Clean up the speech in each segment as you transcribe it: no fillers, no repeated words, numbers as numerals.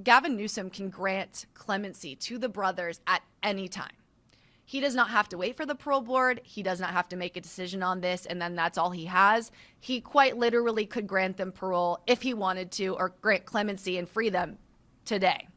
Gavin Newsom can grant clemency to the brothers at any time. He does not have to wait for the parole board. He does not have to make a decision on this, and then that's all he has. He quite literally could grant them parole if he wanted to, or grant clemency and free them today.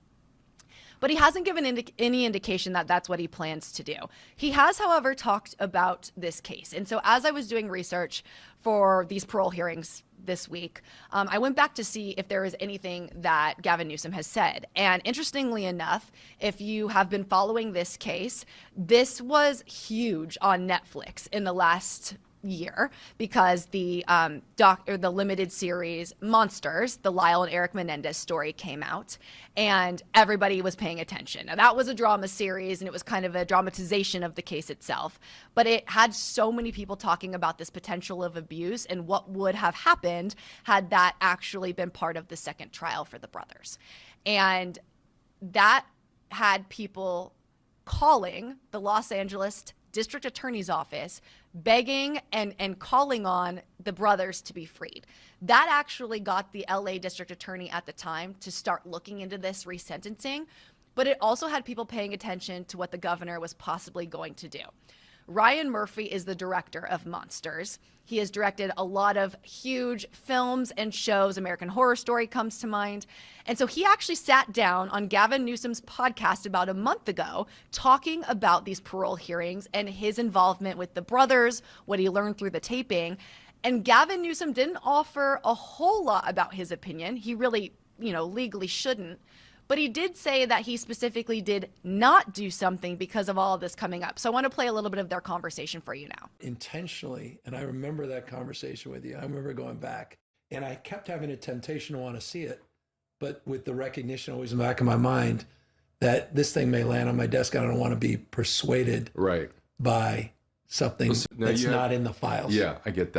But he hasn't given any indication that that's what he plans to do. He has, however, talked about this case. And so as I was doing research for these parole hearings this week, I went back to see if there is anything that Gavin Newsom has said. And interestingly enough, if you have been following this case, this was huge on Netflix in the last year because the the limited series Monsters, the Lyle and Eric Menendez story, came out and everybody was paying attention. Now that was a drama series and it was kind of a dramatization of the case itself, but it had so many people talking about this potential of abuse and what would have happened had that actually been part of the second trial for the brothers. And that had people calling the Los Angeles District Attorney's Office, begging and calling on the brothers to be freed. That actually got the LA District Attorney at the time to start looking into this resentencing, but it also had people paying attention to what the governor was possibly going to do. Ryan Murphy is the director of Monsters. He has directed a lot of huge films and shows. American Horror Story comes to mind. And so he actually sat down on Gavin Newsom's podcast about a month ago talking about these parole hearings and his involvement with the brothers, what he learned through the taping. And Gavin Newsom didn't offer a whole lot about his opinion. He really, legally shouldn't. But he did say that he specifically did not do something because of all of this coming up. So I want to play a little bit of their conversation for you now. Intentionally, and I remember that conversation with you. I remember going back, and I kept having a temptation to want to see it, but with the recognition always in the back of my mind that this thing may land on my desk. I don't want to be persuaded by something that's not in the files. Yeah, I get that.